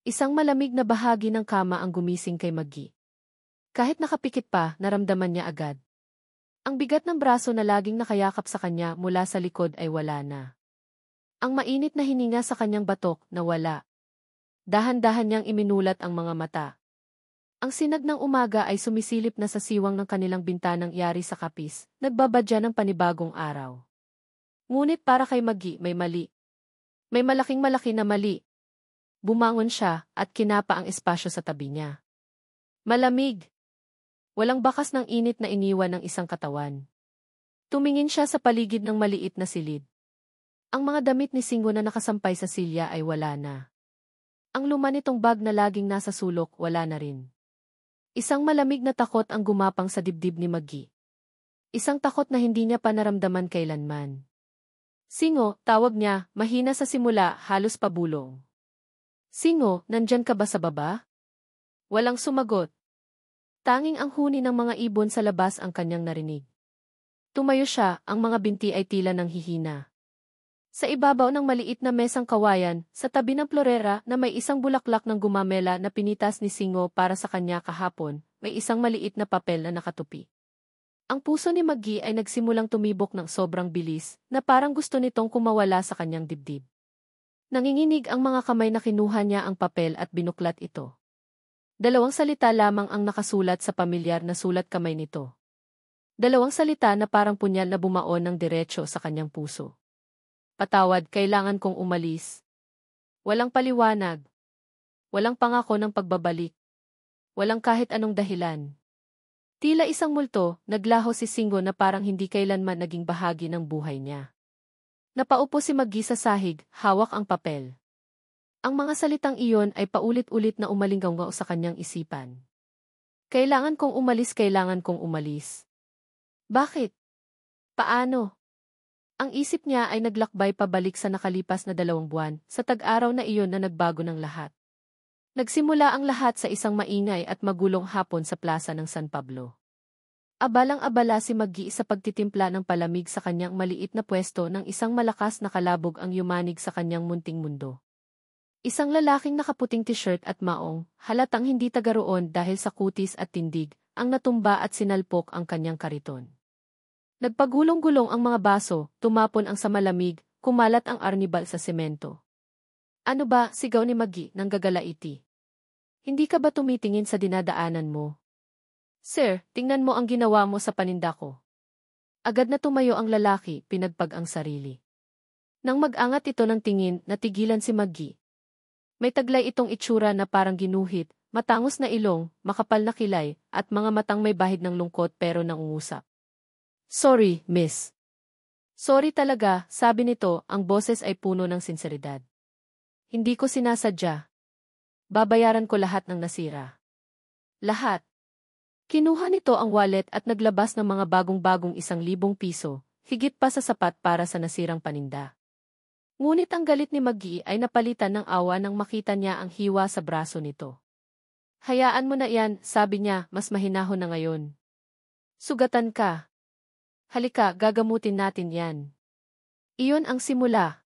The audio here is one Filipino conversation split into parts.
Isang malamig na bahagi ng kama ang gumising kay Maggie. Kahit nakapikit pa, naramdaman niya agad. Ang bigat ng braso na laging nakayakap sa kanya mula sa likod ay wala na. Ang mainit na hininga sa kanyang batok nawala. Dahan-dahan niyang iminulat ang mga mata. Ang sinag ng umaga ay sumisilip na sa siwang ng kanilang bintanang yari sa kapis, nagbabadya ng panibagong araw. Ngunit para kay Maggie may mali. May malaking-malaki na mali. Bumangon siya at kinapa ang espasyo sa tabi niya. Malamig. Walang bakas ng init na iniwan ng isang katawan. Tumingin siya sa paligid ng maliit na silid. Ang mga damit ni Singo na nakasampay sa silya ay wala na. Ang luma nitong bag na laging nasa sulok wala na rin. Isang malamig na takot ang gumapang sa dibdib ni Maggie. Isang takot na hindi niya pa naramdaman kailanman. Singo, tawag niya, mahina sa simula, halos pabulong. Singo, nandyan ka ba sa baba? Walang sumagot. Tanging ang huni ng mga ibon sa labas ang kanyang narinig. Tumayo siya, ang mga binti ay tila nang hihina. Sa ibabaw ng maliit na mesang kawayan, sa tabi ng florera na may isang bulaklak ng gumamela na pinitas ni Singo para sa kanya kahapon, may isang maliit na papel na nakatupi. Ang puso ni Maggie ay nagsimulang tumibok ng sobrang bilis, na parang gusto nitong kumawala sa kanyang dibdib. Nanginginig ang mga kamay na kinuha niya ang papel at binuklat ito. 2 salita lamang ang nakasulat sa pamilyar na sulat kamay nito. 2 salita na parang punyal na bumaon ng diretso sa kanyang puso. Patawad, kailangan kong umalis. Walang paliwanag. Walang pangako ng pagbabalik. Walang kahit anong dahilan. Tila isang multo, naglaho si Singo na parang hindi kailanman naging bahagi ng buhay niya. Napaupo si Maggie sa sahig, hawak ang papel. Ang mga salitang iyon ay paulit-ulit na umalinggaw sa kanyang isipan. Kailangan kong umalis, kailangan kong umalis. Bakit? Paano? Ang isip niya ay naglakbay pabalik sa nakalipas na 2 buwan, sa tag-araw na iyon na nagbago ng lahat. Nagsimula ang lahat sa isang maingay at magulong hapon sa plaza ng San Pablo. Abalang-abala si Maggie sa pagtitimpla ng palamig sa kanyang maliit na pwesto ng isang malakas na kalabog ang yumanig sa kanyang munting mundo. Isang lalaking nakaputing t-shirt at maong, halatang hindi taga roon dahil sa kutis at tindig, ang natumba at sinalpok ang kanyang kariton. Nagpagulong-gulong ang mga baso, tumapon ang sa malamig, kumalat ang arnibal sa semento. Ano ba, sigaw ni Maggie nang gagalaiti. Hindi ka ba tumitingin sa dinadaanan mo? Sir, tingnan mo ang ginawa mo sa paninda ko. Agad na tumayo ang lalaki, pinagpag ang sarili. Nang mag-angat ito ng tingin, natigilan si Maggie. May taglay itong itsura na parang ginuhit, matangos na ilong, makapal na kilay, at mga matang may bahid ng lungkot pero nangungusap. Sorry, miss. Sorry talaga, sabi nito, ang boses ay puno ng sinseridad. Hindi ko sinasadya. Babayaran ko lahat ng nasira. Lahat. Kinuha nito ang wallet at naglabas ng mga bagong-bagong 1,000 piso, higit pa sa sapat para sa nasirang paninda. Ngunit ang galit ni Maggie ay napalitan ng awa nang makita niya ang hiwa sa braso nito. Hayaan mo na yan, sabi niya, mas mahinahon na ngayon. Sugatan ka. Halika, gagamutin natin yan. Iyon ang simula.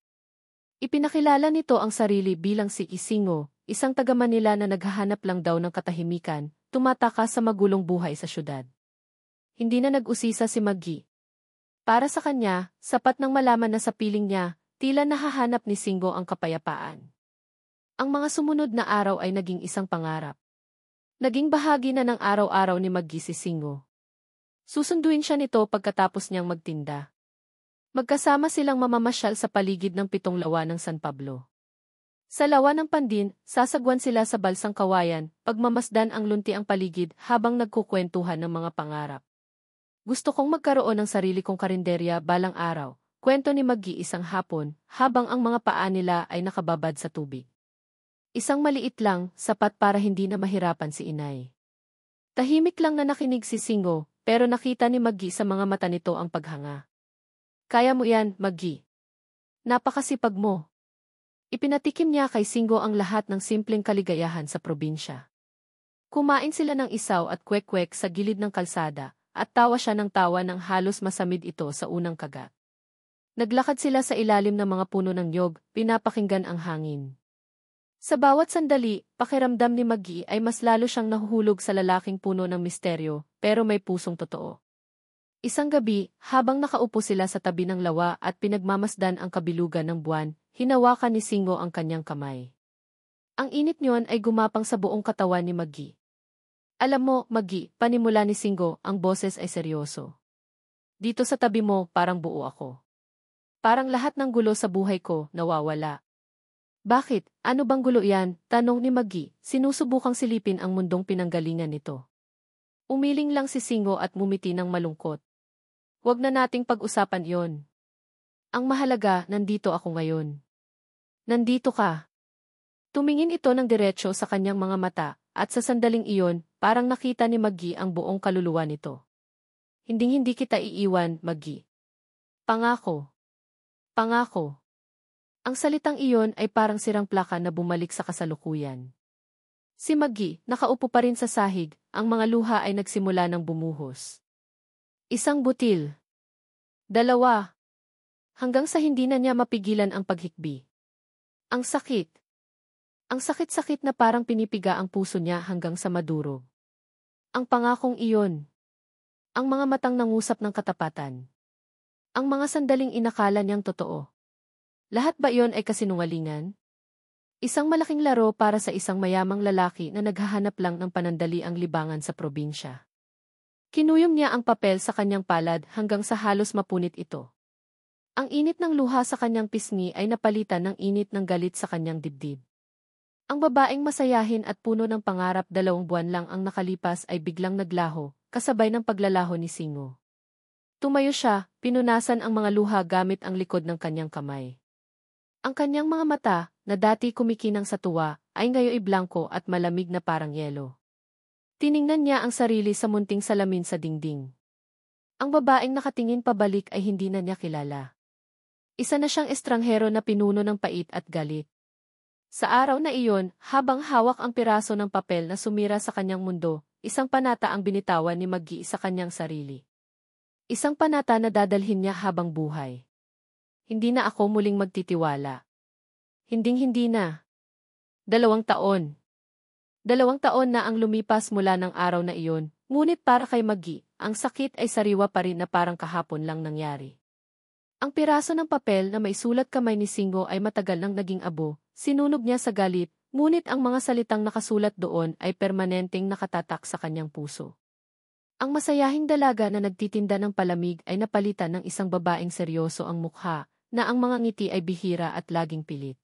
Ipinakilala nito ang sarili bilang si Isingo, isang taga-Manila na naghahanap lang daw ng katahimikan, tumatakas sa magulong buhay sa syudad. Hindi na nag-usisa si Maggie. Para sa kanya, sapat nang malaman na sa piling niya, tila nahahanap ni Singo ang kapayapaan. Ang mga sumunod na araw ay naging isang pangarap. Naging bahagi na ng araw-araw ni Maggie si Singo. Susunduin siya nito pagkatapos niyang magtinda. Magkasama silang mamamasyal sa paligid ng 7 lawa ng San Pablo. Sa lawa ng Pandin, sasagwan sila sa balsang kawayan, pagmamasdan ang lunti ang paligid habang nagkukwentuhan ng mga pangarap. Gusto kong magkaroon ng sarili kong karinderya balang araw, kwento ni Maggie isang hapon, habang ang mga paa nila ay nakababad sa tubig. Isang maliit lang, sapat para hindi na mahirapan si inay. Tahimik lang na nakinig si Singo, pero nakita ni Maggie sa mga mata nito ang paghanga. Kaya mo yan, Maggie. Napakasipag mo. Ipinatikim niya kay Singo ang lahat ng simpleng kaligayahan sa probinsya. Kumain sila ng isaw at kwek-kwek sa gilid ng kalsada, at tawa siya ng tawa nang halos masamid ito sa unang kagat. Naglakad sila sa ilalim ng mga puno ng niyog, pinapakinggan ang hangin. Sa bawat sandali, pakiramdam ni Maggie ay mas lalo siyang nahuhulog sa lalaking puno ng misteryo, pero may pusong totoo. Isang gabi, habang nakaupo sila sa tabi ng lawa at pinagmamasdan ang kabilugan ng buwan, hinawakan ni Singo ang kanyang kamay. Ang init niyon ay gumapang sa buong katawan ni Maggie. Alam mo, Maggie, panimula ni Singo, ang boses ay seryoso. Dito sa tabi mo, parang buo ako. Parang lahat ng gulo sa buhay ko, nawawala. Bakit? Ano bang gulo yan? Tanong ni Maggie, sinusubukang silipin ang mundong pinanggalingan nito. Umiling lang si Singo at ngumiti ng malungkot. Huwag na nating pag-usapan yon. Ang mahalaga, nandito ako ngayon. Nandito ka. Tumingin ito ng diretsyo sa kanyang mga mata, at sa sandaling iyon, parang nakita ni Maggie ang buong kaluluwa nito. Hinding-hindi kita iiwan, Maggie. Pangako. Pangako. Ang salitang iyon ay parang sirang plaka na bumalik sa kasalukuyan. Si Maggie, nakaupo pa rin sa sahig, ang mga luha ay nagsimula ng bumuhos. Isang butil. Dalawa. Hanggang sa hindi na niya mapigilan ang paghikbi. Ang sakit. Ang sakit-sakit na parang pinipiga ang puso niya hanggang sa madurog. Ang pangakong iyon. Ang mga matang nangusap ng katapatan. Ang mga sandaling inakala niyang totoo. Lahat ba iyon ay kasinungalingan? Isang malaking laro para sa isang mayamang lalaki na naghahanap lang ng panandaliang libangan sa probinsya. Kinuyom niya ang papel sa kanyang palad hanggang sa halos mapunit ito. Ang init ng luha sa kanyang pisngi ay napalitan ng init ng galit sa kanyang dibdib. Ang babaeng masayahin at puno ng pangarap 2 buwan lang ang nakalipas ay biglang naglaho, kasabay ng paglalaho ni Singo. Tumayo siya, pinunasan ang mga luha gamit ang likod ng kanyang kamay. Ang kanyang mga mata, na dati kumikinang sa tuwa, ay ngayon blanko at malamig na parang yelo. Tiningnan niya ang sarili sa munting salamin sa dingding. Ang babaeng nakatingin pabalik ay hindi na niya kilala. Isa na siyang estranghero na pinuno ng pait at galit. Sa araw na iyon, habang hawak ang piraso ng papel na sumira sa kanyang mundo, isang panata ang binitawan ni Maggie sa kanyang sarili. Isang panata na dadalhin niya habang buhay. Hindi na ako muling magtitiwala. Hinding-hindi na. 2 taon. 2 taon na ang lumipas mula ng araw na iyon, ngunit para kay Maggie, ang sakit ay sariwa pa rin na parang kahapon lang nangyari. Ang piraso ng papel na may sulat kamay ni Singo ay matagal nang naging abo, sinunog niya sa galit, ngunit ang mga salitang nakasulat doon ay permanenteng nakatatak sa kanyang puso. Ang masayahing dalaga na nagtitinda ng palamig ay napalitan ng isang babaeng seryoso ang mukha, na ang mga ngiti ay bihira at laging pilit.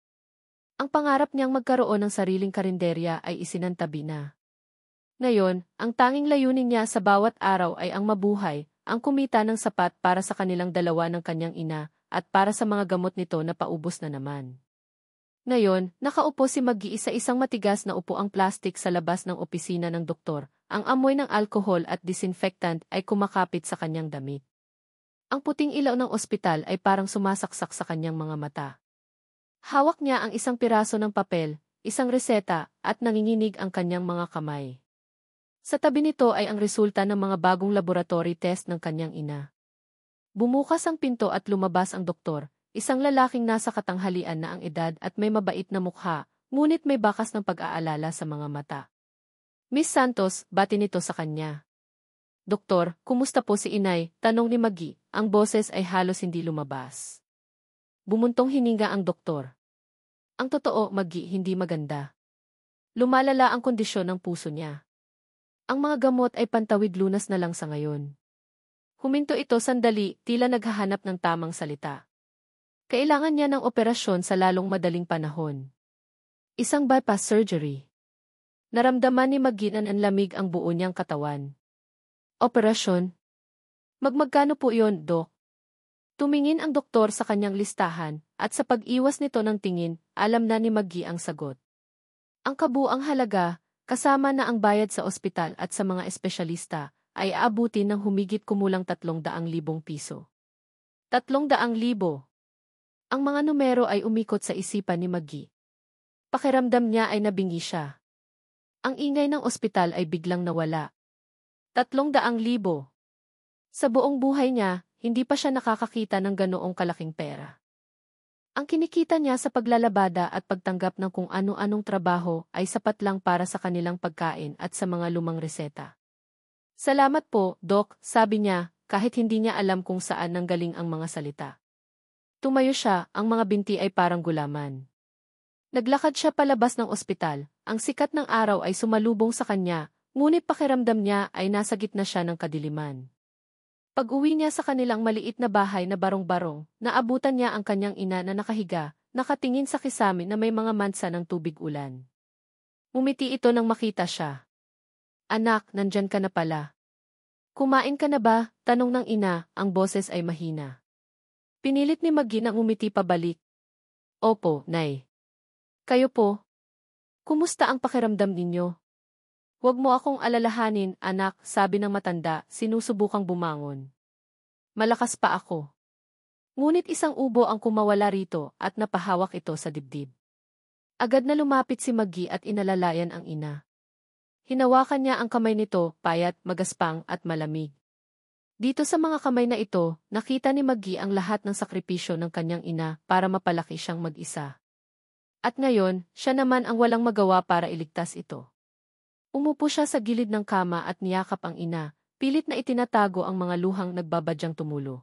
Ang pangarap niyang magkaroon ng sariling karinderya ay isinantabi na. Ngayon, ang tanging layunin niya sa bawat araw ay ang mabuhay, ang kumita ng sapat para sa kanilang dalawa ng kanyang ina, at para sa mga gamot nito na paubos na naman. Ngayon, nakaupo si Maggie sa isang matigas na upuang plastik sa labas ng opisina ng doktor. Ang amoy ng alkohol at disinfectant ay kumakapit sa kanyang damit. Ang puting ilaw ng ospital ay parang sumasaksak sa kanyang mga mata. Hawak niya ang isang piraso ng papel, isang reseta, at nanginginig ang kanyang mga kamay. Sa tabi nito ay ang resulta ng mga bagong laboratory test ng kanyang ina. Bumukas ang pinto at lumabas ang doktor, isang lalaking nasa katanghalian na ang edad at may mabait na mukha, ngunit may bakas ng pag-aalala sa mga mata. Miss Santos, bati nito sa kanya. Doktor, kumusta po si inay? Tanong ni Maggie, ang boses ay halos hindi lumabas. Bumuntong hininga ang doktor. Ang totoo, Maggie, hindi maganda. Lumalala ang kondisyon ng puso niya. Ang mga gamot ay pantawid-lunas na lang sa ngayon. Huminto ito sandali, tila naghahanap ng tamang salita. Kailangan niya ng operasyon sa lalong madaling panahon. Isang bypass surgery. Naramdaman ni Maggie na lamig ang buo niyang katawan. Operasyon? Magmagkano po yon, Dok? Tumingin ang doktor sa kanyang listahan, at sa pag-iwas nito ng tingin, alam na ni Maggie ang sagot. Ang kabuang halaga, kasama na ang bayad sa ospital at sa mga espesyalista, ay aabutin ng humigit kumulang 300,000 piso. 300,000. Ang mga numero ay umikot sa isipan ni Maggie. Pakiramdam niya ay nabingi siya. Ang ingay ng ospital ay biglang nawala. 300,000. Sa buong buhay niya, hindi pa siya nakakakita ng ganoong kalaking pera. Ang kinikita niya sa paglalabada at pagtanggap ng kung ano-anong trabaho ay sapat lang para sa kanilang pagkain at sa mga lumang reseta. Salamat po, Doc, sabi niya, kahit hindi niya alam kung saan nanggaling ang mga salita. Tumayo siya, ang mga binti ay parang gulaman. Naglakad siya palabas ng ospital, ang sikat ng araw ay sumalubong sa kanya, ngunit pakiramdam niya ay nasa gitna siya ng kadiliman. Pag-uwi niya sa kanilang maliit na bahay na barong-barong, naabutan niya ang kanyang ina na nakahiga, nakatingin sa kisame na may mga mansa ng tubig ulan. Umiti ito nang makita siya. Anak, nandyan ka na pala. Kumain ka na ba? Tanong ng ina, ang boses ay mahina. Pinilit ni Maggie na umiti pabalik. Opo, Nay. Kayo po? Kumusta ang pakiramdam ninyo? Huwag mo akong alalahanin, anak, sabi ng matanda, sinusubukang bumangon. Malakas pa ako. Ngunit isang ubo ang kumawala rito at napahawak ito sa dibdib. Agad na lumapit si Maggie at inalalayan ang ina. Hinawakan niya ang kamay nito, payat, magaspang at malamig. Dito sa mga kamay na ito, nakita ni Maggie ang lahat ng sakripisyo ng kanyang ina para mapalaki siyang mag-isa. At ngayon, siya naman ang walang magawa para iligtas ito. Umupo siya sa gilid ng kama at niyakap ang ina, pilit na itinatago ang mga luhang nagbabadyang tumulo.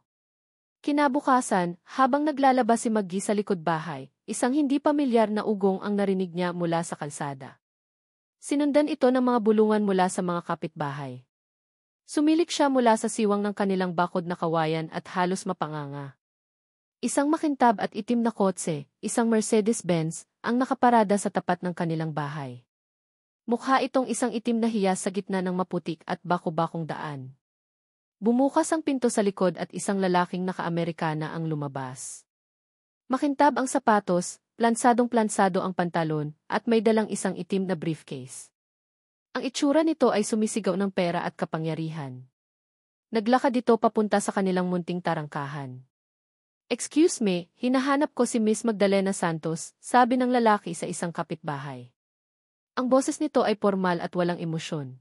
Kinabukasan, habang naglalaba si Maggie sa likod bahay, isang hindi pamilyar na ugong ang narinig niya mula sa kalsada. Sinundan ito ng mga bulungan mula sa mga kapitbahay. Sumilik siya mula sa siwang ng kanilang bakod na kawayan at halos mapanganga. Isang makintab at itim na kotse, isang Mercedes-Benz, ang nakaparada sa tapat ng kanilang bahay. Mukha itong isang itim na hiyas sa gitna ng maputik at bako-bakong daan. Bumukas ang pinto sa likod at isang lalaking naka-Amerikana ang lumabas. Makintab ang sapatos, plansadong-plansado ang pantalon, at may dalang isang itim na briefcase. Ang itsura nito ay sumisigaw ng pera at kapangyarihan. Naglakad ito papunta sa kanilang munting tarangkahan. Excuse me, hinahanap ko si Miss Magdalena Santos, sabi ng lalaki sa isang kapitbahay. Ang boses nito ay formal at walang emosyon.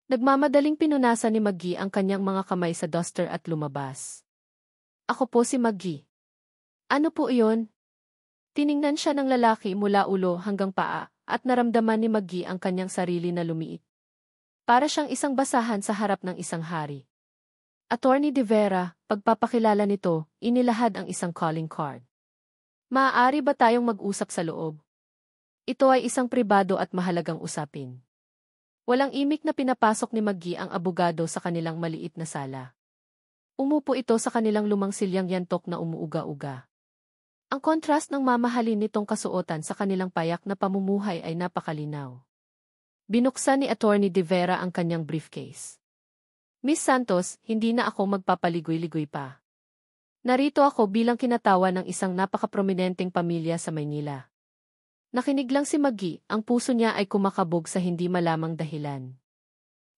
Nagmamadaling pinunasan ni Maggie ang kanyang mga kamay sa duster at lumabas. Ako po si Maggie. Ano po iyon? Tiningnan siya ng lalaki mula ulo hanggang paa at naramdaman ni Maggie ang kanyang sarili na lumiit. Para siyang isang basahan sa harap ng isang hari. Attorney De Vera, pagpapakilala nito, inilahad ang isang calling card. Maaari ba tayong mag-usap sa loob? Ito ay isang pribado at mahalagang usapin. Walang imik na pinapasok ni Maggie ang abogado sa kanilang maliit na sala. Umupo ito sa kanilang lumang silyang yantok na umuuga-uga. Ang kontrast ng mamahalin nitong kasuotan sa kanilang payak na pamumuhay ay napakalinaw. Binuksan ni Attorney De Vera ang kanyang briefcase. Miss Santos, hindi na ako magpapaligoy-ligoy pa. Narito ako bilang kinatawa ng isang napakaprominenteng pamilya sa Maynila. Nakinig lang si Maggie, ang puso niya ay kumakabog sa hindi malamang dahilan.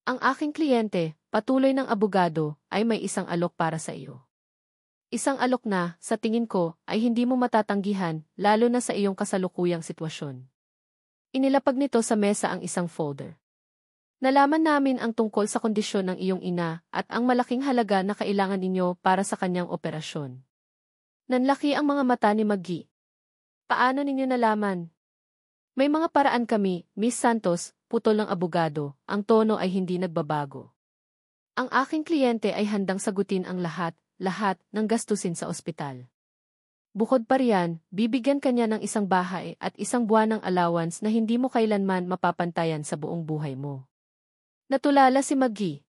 Ang aking kliyente, patuloy ng abogado, ay may isang alok para sa iyo. Isang alok na, sa tingin ko, ay hindi mo matatanggihan, lalo na sa iyong kasalukuyang sitwasyon. Inilapag nito sa mesa ang isang folder. Nalaman namin ang tungkol sa kondisyon ng iyong ina at ang malaking halaga na kailangan ninyo para sa kanyang operasyon. Nanlaki ang mga mata ni Maggie. Paano ninyo nalaman? May mga paraan kami, Miss Santos, putol ng abogado, ang tono ay hindi nagbabago. Ang aking kliyente ay handang sagutin ang lahat ng gastusin sa ospital. Bukod pa riyan, bibigyan kanya ng isang bahay at isang buwan ng allowance na hindi mo kailanman mapapantayan sa buong buhay mo. Natulala si Maggie.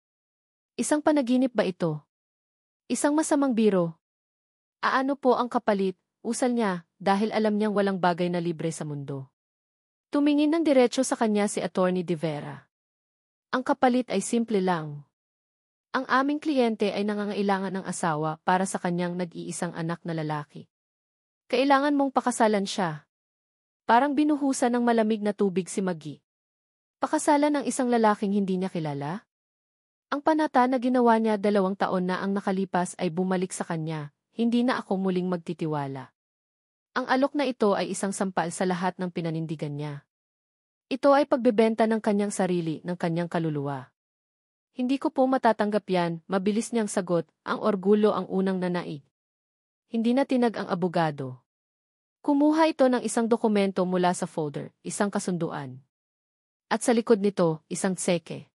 Isang panaginip ba ito? Isang masamang biro? Aano po ang kapalit, usal niya, dahil alam niyang walang bagay na libre sa mundo. Tumingin ng diretso sa kanya si Attorney De Vera. Ang kapalit ay simple lang. Ang aming kliyente ay nangangailangan ng asawa para sa kanyang nag-iisang anak na lalaki. Kailangan mong pakasalan siya. Parang binuhusan ng malamig na tubig si Maggie. Pakasalan ng isang lalaking hindi niya kilala? Ang panata na ginawa niya 2 taon na ang nakalipas ay bumalik sa kanya, hindi na ako muling magtitiwala. Ang alok na ito ay isang sampal sa lahat ng pinanindigan niya. Ito ay pagbebenta ng kanyang sarili, ng kanyang kaluluwa. Hindi ko po matatanggap yan, mabilis niyang sagot, ang orgulyo ang unang nanaig. Hindi na tinag ang abogado. Kumuha ito ng isang dokumento mula sa folder, isang kasunduan. At sa likod nito, isang tseke.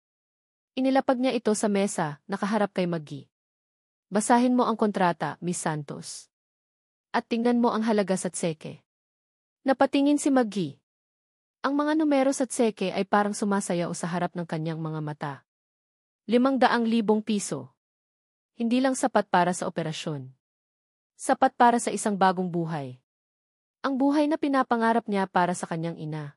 Inilapag niya ito sa mesa, nakaharap kay Maggie. Basahin mo ang kontrata, Miss Santos. At tingnan mo ang halaga sa tseke. Napatingin si Maggie. Ang mga numero sa tseke ay parang sumasayaw sa harap ng kanyang mga mata. 500,000 piso. Hindi lang sapat para sa operasyon. Sapat para sa isang bagong buhay. Ang buhay na pinapangarap niya para sa kanyang ina.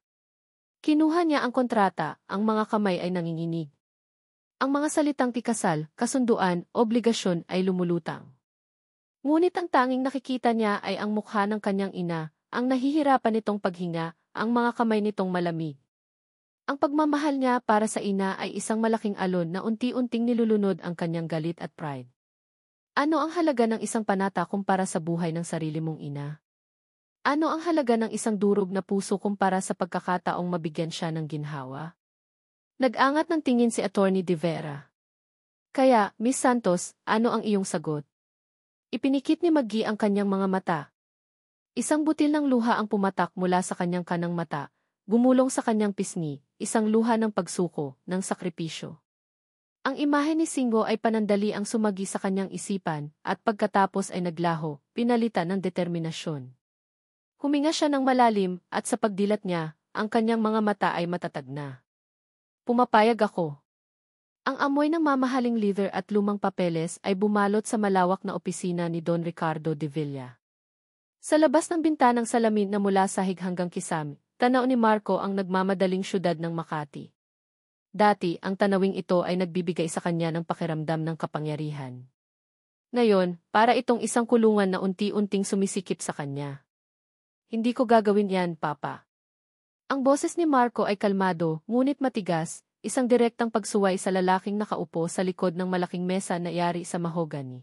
Kinuha niya ang kontrata, ang mga kamay ay nanginginig. Ang mga salitang tikasal, kasunduan, obligasyon ay lumulutang. Ngunit ang tanging nakikita niya ay ang mukha ng kanyang ina, ang nahihirapan nitong paghinga, ang mga kamay nitong malamig. Ang pagmamahal niya para sa ina ay isang malaking alon na unti-unting nilulunod ang kanyang galit at pride. Ano ang halaga ng isang panata kumpara sa buhay ng sarili mong ina? Ano ang halaga ng isang durog na puso kumpara sa pagkakataong mabigyan siya ng ginhawa? Nag-angat ng tingin si Attorney De Vera. Kaya, Miss Santos, ano ang iyong sagot? Ipinikit ni Maggie ang kanyang mga mata. Isang butil ng luha ang pumatak mula sa kanyang kanang mata, gumulong sa kanyang pisngi, isang luha ng pagsuko, ng sakripisyo. Ang imahe ni Singo ay panandali ang sumagi sa kanyang isipan, at pagkatapos ay naglaho, pinalitan ng determinasyon. Huminga siya ng malalim, at sa pagdilat niya, ang kanyang mga mata ay matatag na. Pumapayag ako. Ang amoy ng mamahaling leather at lumang papeles ay bumalot sa malawak na opisina ni Don Ricardo de Villa. Sa labas ng bintanang salamin na mula sahig hanggang kisame, tanaw ni Marco ang nagmamadaling syudad ng Makati. Dati, ang tanawing ito ay nagbibigay sa kanya ng pakiramdam ng kapangyarihan. Ngayon, para itong isang kulungan na unti-unting sumisikip sa kanya. Hindi ko gagawin yan, Papa. Ang boses ni Marco ay kalmado, ngunit matigas, isang direktang pagsuway sa lalaking nakaupo sa likod ng malaking mesa na yari sa mahogany.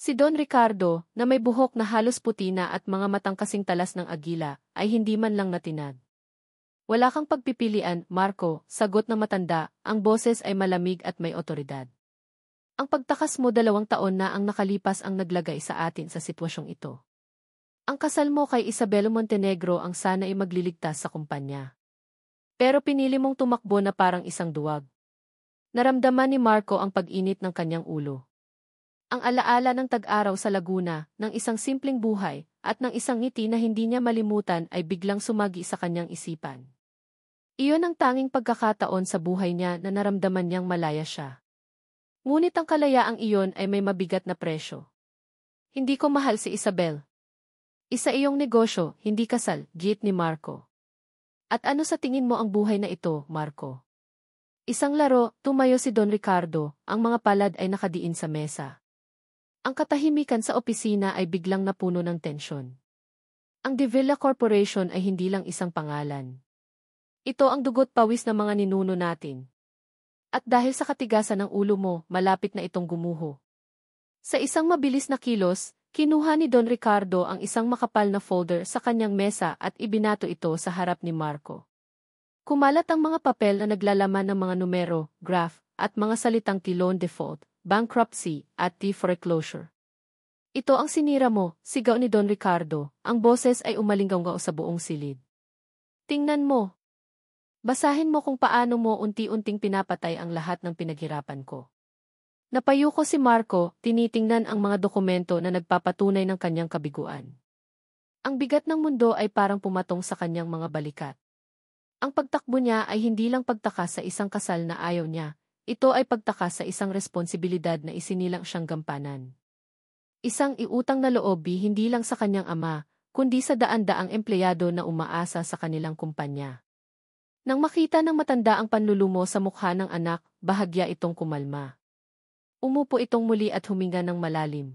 Si Don Ricardo, na may buhok na halos puti na at mga matang kasing talas ng agila, ay hindi man lang natinag. Wala kang pagpipilian, Marco, sagot na matanda, ang boses ay malamig at may otoridad. Ang pagtakas mo 2 taon na ang nakalipas ang naglagay sa atin sa sitwasyong ito. Ang kasal mo kay Isabel Montenegro ang sana ay magliligtas sa kumpanya. Pero pinili mong tumakbo na parang isang duwag. Naramdaman ni Marco ang pag-init ng kanyang ulo. Ang alaala ng tag-araw sa Laguna, ng isang simpleng buhay, at ng isang ngiti na hindi niya malimutan ay biglang sumagi sa kanyang isipan. Iyon ang tanging pagkakataon sa buhay niya na naramdaman niyang malaya siya. Ngunit ang kalayaang iyon ay may mabigat na presyo. Hindi ko mahal si Isabel. Isa iyong negosyo, hindi kasal, git ni Marco. At ano sa tingin mo ang buhay na ito, Marco? Isang laro, tumayo si Don Ricardo, ang mga palad ay nakadiin sa mesa. Ang katahimikan sa opisina ay biglang napuno ng tensyon. Ang De Villa Corporation ay hindi lang isang pangalan. Ito ang dugot pawis ng mga ninuno natin. At dahil sa katigasan ng ulo mo, malapit na itong gumuho. Sa isang mabilis na kilos, kinuha ni Don Ricardo ang isang makapal na folder sa kanyang mesa at ibinato ito sa harap ni Marco. Kumalat ang mga papel na naglalaman ng mga numero, graph, at mga salitang loan default, bankruptcy, at foreclosure. Ito ang sinira mo, sigaw ni Don Ricardo, ang boses ay umalinggaw sa buong silid. Tingnan mo. Basahin mo kung paano mo unti-unting pinapatay ang lahat ng pinaghirapan ko. Napayuko si Marco, tinitingnan ang mga dokumento na nagpapatunay ng kanyang kabiguan. Ang bigat ng mundo ay parang pumatong sa kanyang mga balikat. Ang pagtakbo niya ay hindi lang pagtakas sa isang kasal na ayaw niya, ito ay pagtakas sa isang responsibilidad na isinilang siyang gampanan. Isang iutang na loob hindi lang sa kanyang ama, kundi sa daan-daang empleyado na umaasa sa kanilang kumpanya. Nang makita ng matanda ang panlulumo sa mukha ng anak, bahagya itong kumalma. Umupo itong muli at huminga ng malalim.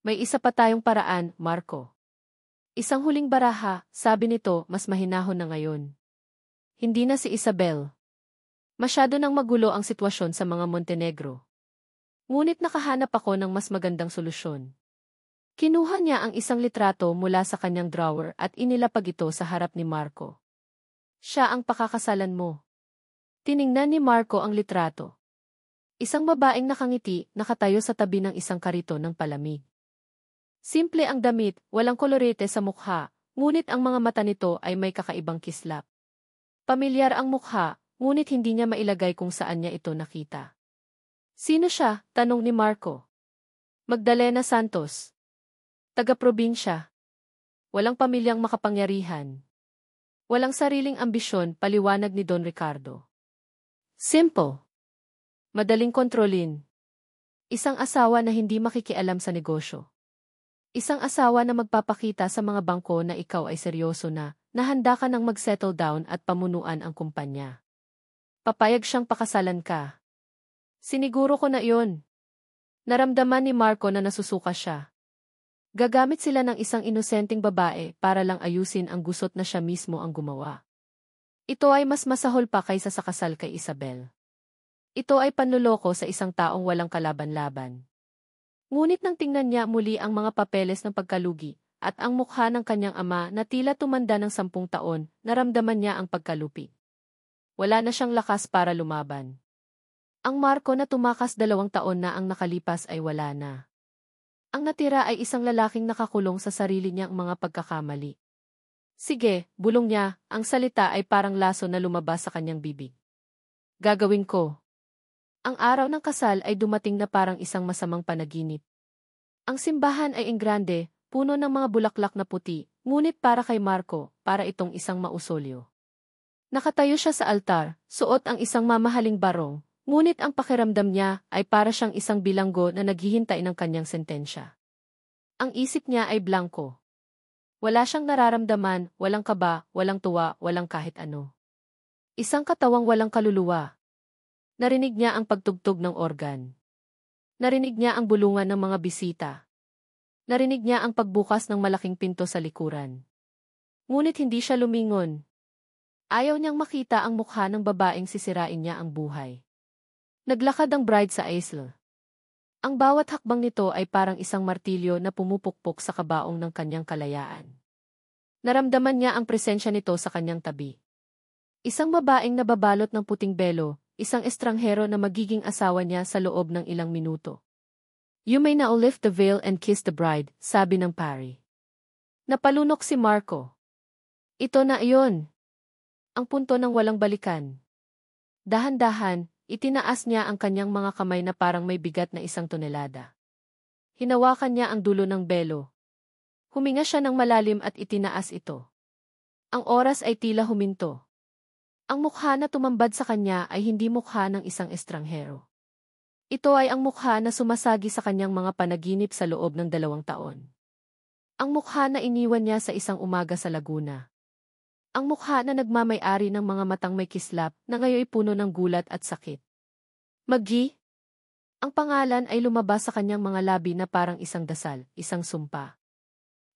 May isa pa tayong paraan, Marco. Isang huling baraha, sabi nito, mas mahinahon na ngayon. Hindi na si Isabel. Masyado nang magulo ang sitwasyon sa mga Montenegro. Ngunit nakahanap ako ng mas magandang solusyon. Kinuha niya ang isang litrato mula sa kanyang drawer at inilapag ito sa harap ni Marco. Siya ang pakakasalan mo. Tiningnan ni Marco ang litrato. Isang babaeng nakangiti, nakatayo sa tabi ng isang kariton ng palamig. Simple ang damit, walang kolorete sa mukha, ngunit ang mga mata nito ay may kakaibang kislap. Pamilyar ang mukha, ngunit hindi niya mailagay kung saan niya ito nakita. Sino siya? Tanong ni Marco. Magdalena Santos. Taga-probinsya. Walang pamilyang makapangyarihan. Walang sariling ambisyon, paliwanag ni Don Ricardo. Simple. Madaling kontrolin. Isang asawa na hindi makikialam sa negosyo. Isang asawa na magpapakita sa mga bangko na ikaw ay seryoso na handa ka nang mag-settle down at pamunuan ang kumpanya. Papayag siyang pakasalan ka. Siniguro ko na iyon. Naramdaman ni Marco na nasusuka siya. Gagamit sila ng isang inosenteng babae para lang ayusin ang gusot na siya mismo ang gumawa. Ito ay mas masahol pa kaysa sa kasal kay Isabel. Ito ay panloloko sa isang taong walang kalaban-laban. Ngunit nang tingnan niya muli ang mga papeles ng pagkalugi at ang mukha ng kanyang ama na tila tumanda ng 10 taon, naramdaman niya ang pagkalupi. Wala na siyang lakas para lumaban. Ang Marco na tumakas 2 taon na ang nakalipas ay wala na. Ang natira ay isang lalaking nakakulong sa sarili niyang mga pagkakamali. Sige, bulong niya, ang salita ay parang laso na lumabas sa kanyang bibig. Gagawin ko. Ang araw ng kasal ay dumating na parang isang masamang panaginip. Ang simbahan ay enggrande, puno ng mga bulaklak na puti, ngunit para kay Marco, para itong isang mausolyo. Nakatayo siya sa altar, suot ang isang mamahaling barong, ngunit ang pakiramdam niya ay para siyang isang bilanggo na naghihintay ng kanyang sentensya. Ang isip niya ay blanko. Wala siyang nararamdaman, walang kaba, walang tuwa, walang kahit ano. Isang katawang walang kaluluwa. Narinig niya ang pagtugtog ng organ. Narinig niya ang bulungan ng mga bisita. Narinig niya ang pagbukas ng malaking pinto sa likuran. Ngunit hindi siya lumingon. Ayaw niyang makita ang mukha ng babaeng sisirain niya ang buhay. Naglakad ang bride sa aisle. Ang bawat hakbang nito ay parang isang martilyo na pumupukpok sa kabaong ng kanyang kalayaan. Naramdaman niya ang presensya nito sa kanyang tabi. Isang babaeng nababalot ng puting belo, isang estranghero na magiging asawa niya sa loob ng ilang minuto. You may now lift the veil and kiss the bride, sabi ng pari. Napalunok si Marco. Ito na iyon. Ang punto ng walang balikan. Dahan-dahan, itinaas niya ang kanyang mga kamay na parang may bigat na 1 tonelada. Hinawakan niya ang dulo ng belo. Huminga siya ng malalim at itinaas ito. Ang oras ay tila huminto. Ang mukha na tumambad sa kanya ay hindi mukha ng isang estranghero. Ito ay ang mukha na sumasagi sa kanyang mga panaginip sa loob ng 2 taon. Ang mukha na iniwan niya sa isang umaga sa Laguna. Ang mukha na nagmamay-ari ng mga matang may kislap na ngayoy puno ng gulat at sakit. Maggie? Ang pangalan ay lumabas sa kanyang mga labi na parang isang dasal, isang sumpa.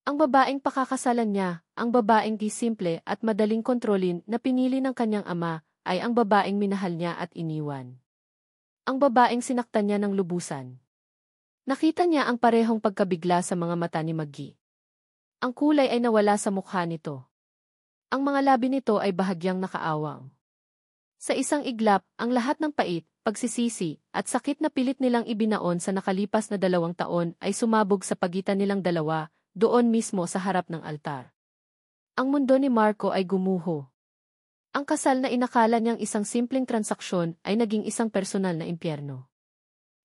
Ang babaeng pakakasalan niya, ang babaeng di simple at madaling kontrolin na pinili ng kanyang ama, ay ang babaeng minahal niya at iniwan. Ang babaeng sinaktan niya ng lubusan. Nakita niya ang parehong pagkabigla sa mga mata ni Maggie. Ang kulay ay nawala sa mukha nito. Ang mga labi nito ay bahagyang nakaawang. Sa isang iglap, ang lahat ng pait, pagsisisi, at sakit na pilit nilang ibinaon sa nakalipas na 2 taon ay sumabog sa pagitan nilang dalawa, doon mismo sa harap ng altar. Ang mundo ni Marco ay gumuho. Ang kasal na inakala niyang isang simpleng transaksyon ay naging isang personal na impyerno.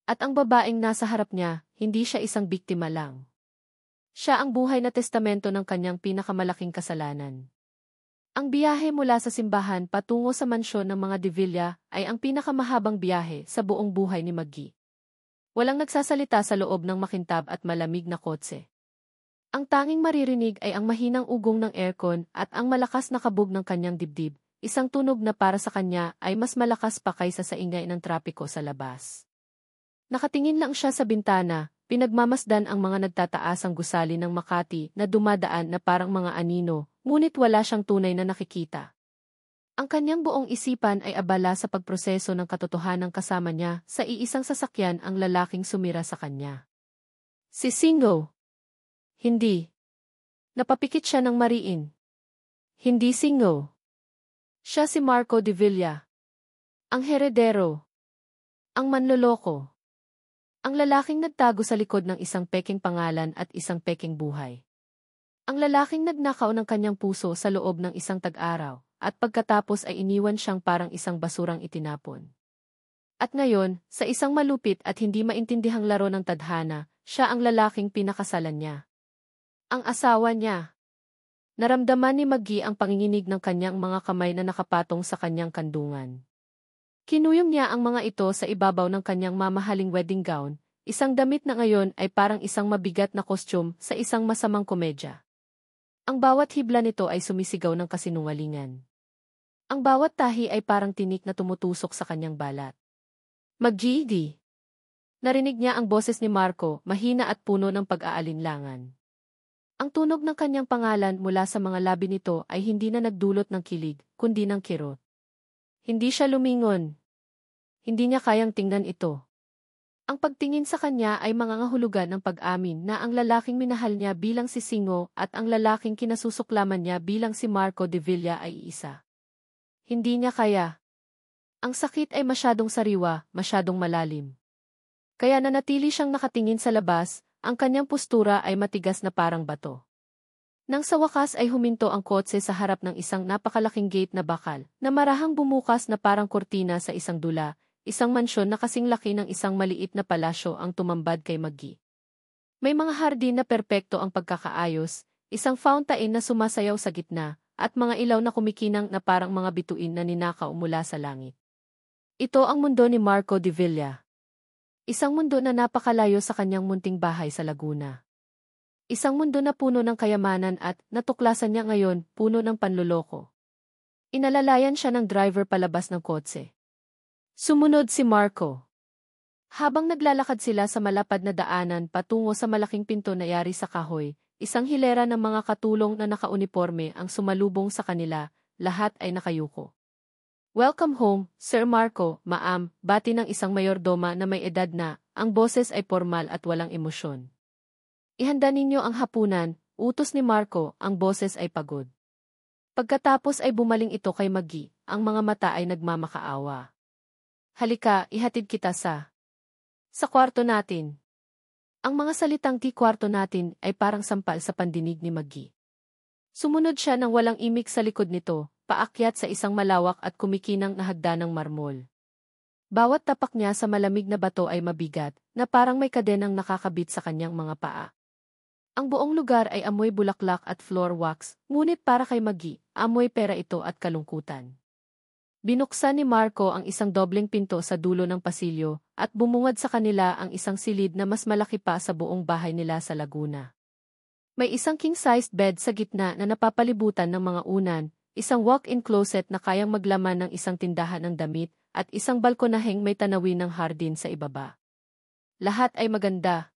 At ang babaeng nasa harap niya, hindi siya isang biktima lang. Siya ang buhay na testamento ng kanyang pinakamalaking kasalanan. Ang biyahe mula sa simbahan patungo sa mansyon ng mga De Villa ay ang pinakamahabang biyahe sa buong buhay ni Maggie. Walang nagsasalita sa loob ng makintab at malamig na kotse. Ang tanging maririnig ay ang mahinang ugong ng aircon at ang malakas na kabog ng kanyang dibdib, isang tunog na para sa kanya ay mas malakas pa kaysa sa ingay ng trapiko sa labas. Nakatingin lang siya sa bintana, pinagmamasdan ang mga nagtataasang gusali ng Makati na dumadaan na parang mga anino, ngunit wala siyang tunay na nakikita. Ang kanyang buong isipan ay abala sa pagproseso ng katotohanan kasama niya sa iisang sasakyan ang lalaking sumira sa kanya. Si Singo. Hindi. Napapikit siya ng mariin. Hindi Singo. Siya si Marco De Villa. Ang heredero. Ang manloloko. Ang lalaking nagtago sa likod ng isang peking pangalan at isang peking buhay. Ang lalaking nagnakaw ng kanyang puso sa loob ng isang tag-araw, at pagkatapos ay iniwan siyang parang isang basurang itinapon. At ngayon, sa isang malupit at hindi maintindihang laro ng tadhana, siya ang lalaking pinakasalan niya. Ang asawa niya. Naramdaman ni Maggie ang panginginig ng kanyang mga kamay na nakapatong sa kanyang kandungan. Kinuyom niya ang mga ito sa ibabaw ng kanyang mamahaling wedding gown, isang damit na ngayon ay parang isang mabigat na kostyum sa isang masamang komedya. Ang bawat hibla nito ay sumisigaw ng kasinungalingan. Ang bawat tahi ay parang tinik na tumutusok sa kanyang balat. Maggie. Narinig niya ang boses ni Marco, mahina at puno ng pag-aalinlangan. Ang tunog ng kanyang pangalan mula sa mga labi nito ay hindi na nagdulot ng kilig, kundi ng kirot. Hindi siya lumingon. Hindi niya kayang tingnan ito. Ang pagtingin sa kanya ay mangangahulugan ng pag-amin na ang lalaking minahal niya bilang si Singo at ang lalaking kinasusuklaman niya bilang si Marco de Villa ay isa. Hindi niya kaya. Ang sakit ay masyadong sariwa, masyadong malalim. Kaya nanatili siyang nakatingin sa labas, ang kanyang postura ay matigas na parang bato. Nang sa wakas ay huminto ang kotse sa harap ng isang napakalaking gate na bakal, na marahang bumukas na parang kortina sa isang dula, isang mansyon na kasing laki ng isang maliit na palasyo ang tumambad kay Maggie. May mga hardin na perpekto ang pagkakaayos, isang fountain na sumasayaw sa gitna, at mga ilaw na kumikinang na parang mga bituin na ninakaw mula sa langit. Ito ang mundo ni Marco de Villa. Isang mundo na napakalayo sa kanyang munting bahay sa Laguna. Isang mundo na puno ng kayamanan at, natuklasan niya ngayon, puno ng panloloko. Inalalayan siya ng driver palabas ng kotse. Sumunod si Marco. Habang naglalakad sila sa malapad na daanan patungo sa malaking pinto na yari sa kahoy, isang hilera ng mga katulong na nakauniporme ang sumalubong sa kanila, lahat ay nakayuko. Welcome home, Sir Marco, Ma'am, bati ng isang mayordoma na may edad na, ang boses ay formal at walang emosyon. Ihanda ninyo ang hapunan, utos ni Marco, ang boses ay pagod. Pagkatapos ay bumaling ito kay Maggie, ang mga mata ay nagmamakaawa. Halika, ihatid kita sa kwarto natin. Ang mga salitang kwarto natin ay parang sampal sa pandinig ni Maggie. Sumunod siya ng walang imik sa likod nito, paakyat sa isang malawak at kumikinang na hagdanang marmol. Bawat tapak niya sa malamig na bato ay mabigat, na parang may kadenang nakakabit sa kanyang mga paa. Ang buong lugar ay amoy bulaklak at floor wax, ngunit para kay Maggie, amoy pera ito at kalungkutan. Binuksan ni Marco ang isang dobleng pinto sa dulo ng pasilyo, at bumungad sa kanila ang isang silid na mas malaki pa sa buong bahay nila sa Laguna. May isang king-sized bed sa gitna na napapalibutan ng mga unan, isang walk-in closet na kayang maglaman ng isang tindahan ng damit, at isang balkonaheng may tanawin ng hardin sa ibaba. Lahat ay maganda.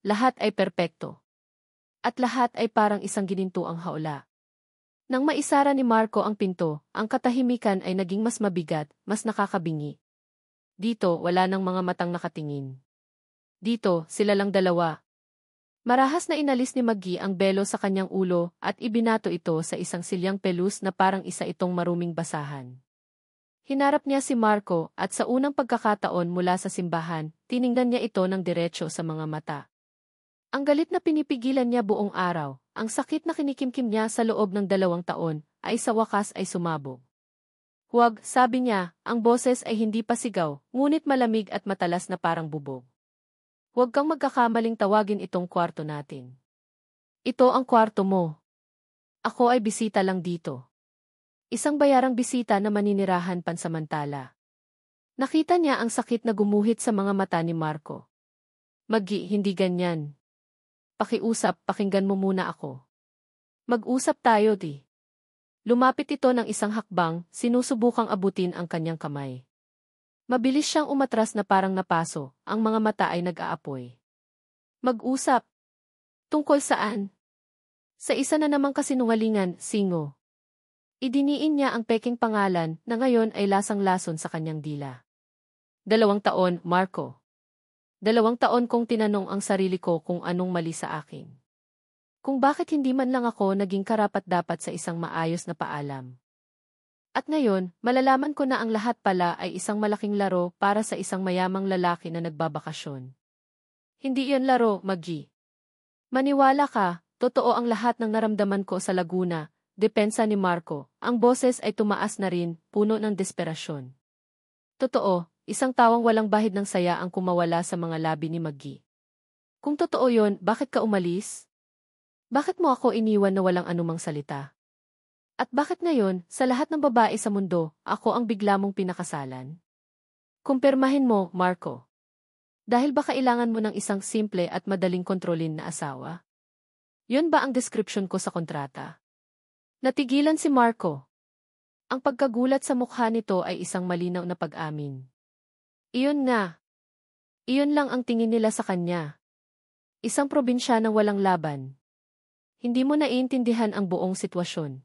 Lahat ay perpekto. At lahat ay parang isang ginintuang haula. Nang maisara ni Marco ang pinto, ang katahimikan ay naging mas mabigat, mas nakakabingi. Dito, wala nang mga matang nakatingin. Dito, sila lang dalawa. Marahas na inalis ni Maggie ang belo sa kanyang ulo at ibinato ito sa isang silyang pelus na parang isa itong maruming basahan. Hinarap niya si Marco at sa unang pagkakataon mula sa simbahan, tiningnan niya ito ng diretso sa mga mata. Ang galit na pinipigilan niya buong araw, ang sakit na kinikimkim niya sa loob ng 2 taon, ay sa wakas ay sumabog. Huwag, sabi niya, ang boses ay hindi pa sigaw, ngunit malamig at matalas na parang bubog. Huwag kang magkakamaling tawagin itong kwarto natin. Ito ang kwarto mo. Ako ay bisita lang dito. Isang bayarang bisita na maninirahan pansamantala. Nakita niya ang sakit na gumuhit sa mga mata ni Marco. Maggie, hindi ganyan. Pakiusap, pakinggan mo muna ako. Mag-usap tayo, di. Lumapit ito ng isang hakbang, sinusubukang abutin ang kanyang kamay. Mabilis siyang umatras na parang napaso, ang mga mata ay nag-aapoy. Mag-usap. Tungkol saan? Sa isa na namang kasinungalingan, Singo. Idiniin niya ang peking pangalan na ngayon ay lasang-lason sa kanyang dila. 2 taon, Marco. 2 taon kong tinanong ang sarili ko kung anong mali sa akin. Kung bakit hindi man lang ako naging karapat-dapat sa isang maayos na paalam. At ngayon, malalaman ko na ang lahat pala ay isang malaking laro para sa isang mayamang lalaki na nagbabakasyon. Hindi iyon laro, Maggie. Maniwala ka, totoo ang lahat ng naramdaman ko sa Laguna, depensa ni Marco. Ang boses ay tumaas na rin, puno ng desperasyon. Totoo, isang tawang walang bahid ng saya ang kumawala sa mga labi ni Maggie. Kung totoo yon, bakit ka umalis? Bakit mo ako iniwan na walang anumang salita? At bakit ngayon, sa lahat ng babae sa mundo, ako ang bigla mong pinakasalan? Kumpirmahin mo, Marco. Dahil ba kailangan mo ng isang simple at madaling kontrolin na asawa? Yun ba ang description ko sa kontrata? Natigilan si Marco. Ang pagkagulat sa mukha nito ay isang malinaw na pag-amin. Iyon nga. Iyon lang ang tingin nila sa kanya. Isang probinsyana walang laban. Hindi mo naiintindihan ang buong sitwasyon.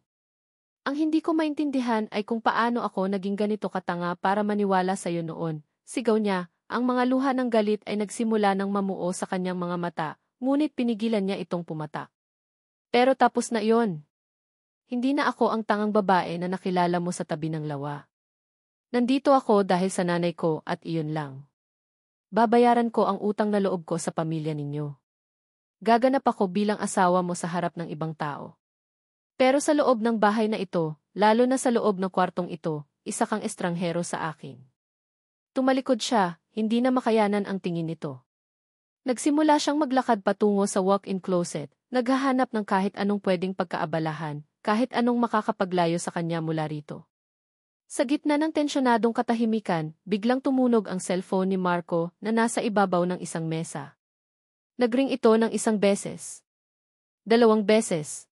Ang hindi ko maintindihan ay kung paano ako naging ganito katanga para maniwala sa iyo noon. Sigaw niya. Ang mga luha ng galit ay nagsimula ng mamuo sa kanyang mga mata, ngunit pinigilan niya itong pumatak. Pero tapos na iyon. Hindi na ako ang tangang babae na nakilala mo sa tabi ng lawa. Nandito ako dahil sa nanay ko at iyon lang. Babayaran ko ang utang na loob ko sa pamilya ninyo. Gaganap ako bilang asawa mo sa harap ng ibang tao. Pero sa loob ng bahay na ito, lalo na sa loob ng kwartong ito, isa kang estranghero sa akin. Tumalikod siya, hindi na makayanan ang tingin nito. Nagsimula siyang maglakad patungo sa walk-in closet, naghahanap ng kahit anong pwedeng pagkaabalahan, kahit anong makakapaglayo sa kanya mula rito. Sa gitna ng tensyonadong katahimikan, biglang tumunog ang cellphone ni Marco na nasa ibabaw ng isang mesa. Nagring ito ng isang beses. 2 beses.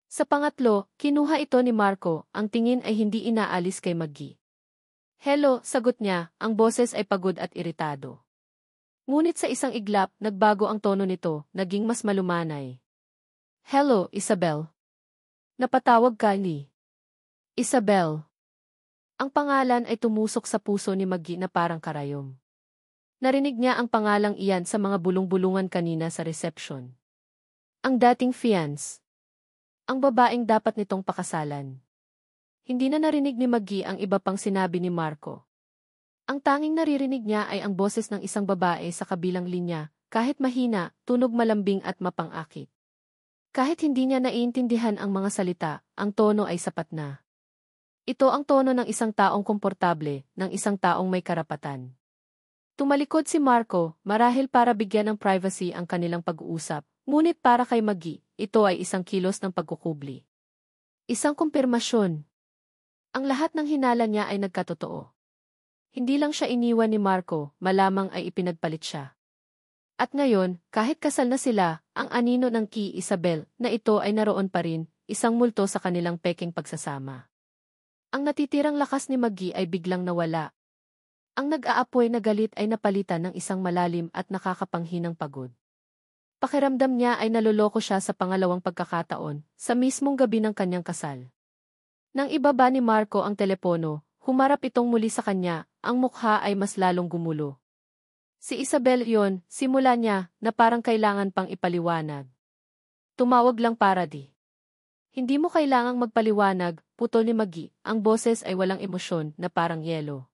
Sa pangatlo, kinuha ito ni Marco, ang tingin ay hindi inaalis kay Maggie. Hello, sagot niya, ang boses ay pagod at iritado. Ngunit sa isang iglap, nagbago ang tono nito, naging mas malumanay. Hello, Isabel. Napatawag ka ni Isabel. Ang pangalan ay tumusok sa puso ni Maggie na parang karayom. Narinig niya ang pangalang iyan sa mga bulong-bulungan kanina sa reception. Ang dating fiancé. Ang babaeng dapat nitong pakasalan. Hindi na narinig ni Maggie ang iba pang sinabi ni Marco. Ang tanging naririnig niya ay ang boses ng isang babae sa kabilang linya, kahit mahina, tunog malambing at mapang-akit. Kahit hindi niya naiintindihan ang mga salita, ang tono ay sapat na. Ito ang tono ng isang taong komportable, ng isang taong may karapatan. Tumalikod si Marco, marahil para bigyan ng privacy ang kanilang pag-uusap, ngunit para kay Maggie, ito ay isang kilos ng pagkukubli. Isang kumpirmasyon. Ang lahat ng hinala niya ay nagkatotoo. Hindi lang siya iniwan ni Marco, malamang ay ipinagpalit siya. At ngayon, kahit kasal na sila, ang anino ng kay Isabel na ito ay naroon pa rin, isang multo sa kanilang peking pagsasama. Ang natitirang lakas ni Maggie ay biglang nawala. Ang nag-aapoy na galit ay napalitan ng isang malalim at nakakapanghinang pagod. Pakiramdam niya ay naloloko siya sa pangalawang pagkakataon, sa mismong gabi ng kanyang kasal. Nang ibaba ni Marco ang telepono, humarap itong muli sa kanya, ang mukha ay mas lalong gumulo. Si Isabel yon, simula niya, na parang kailangan pang ipaliwanag. Tumawag lang para di. Hindi mo kailangang magpaliwanag, putol ni Maggie, ang boses ay walang emosyon na parang yelo.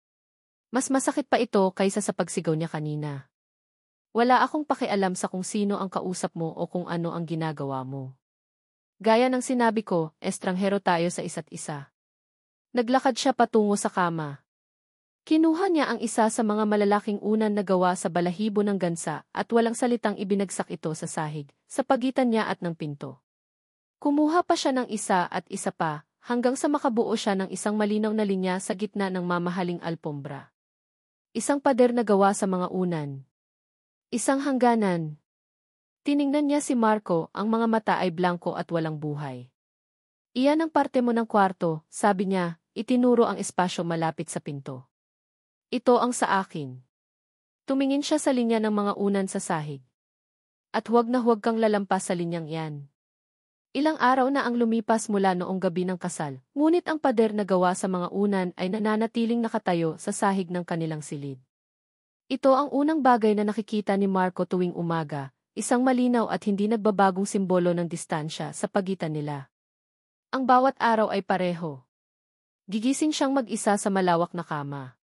Mas masakit pa ito kaysa sa pagsigaw niya kanina. Wala akong pakialam sa kung sino ang kausap mo o kung ano ang ginagawa mo. Gaya ng sinabi ko, estranghero tayo sa isa't isa. Naglakad siya patungo sa kama. Kinuha niya ang isa sa mga malalaking unan na gawa sa balahibo ng gansa at walang salitang ibinagsak ito sa sahig, sa pagitan niya at ng pinto. Kumuha pa siya ng isa at isa pa, hanggang sa makabuo siya ng isang malinaw na linya sa gitna ng mamahaling alpombra. Isang pader na gawa sa mga unan. Isang hangganan. Tiningnan niya si Marco, ang mga mata ay blanko at walang buhay. Iyan ang parte mo ng kwarto, sabi niya, itinuro ang espasyo malapit sa pinto. Ito ang sa akin. Tumingin siya sa linya ng mga unan sa sahig. At huwag na huwag kang lalampas sa linyang iyan. Ilang araw na ang lumipas mula noong gabi ng kasal, ngunit ang pader na gawa sa mga unan ay nananatiling nakatayo sa sahig ng kanilang silid. Ito ang unang bagay na nakikita ni Marco tuwing umaga, isang malinaw at hindi nagbabagong simbolo ng distansya sa pagitan nila. Ang bawat araw ay pareho. Gigising siyang mag-isa sa malawak na kama.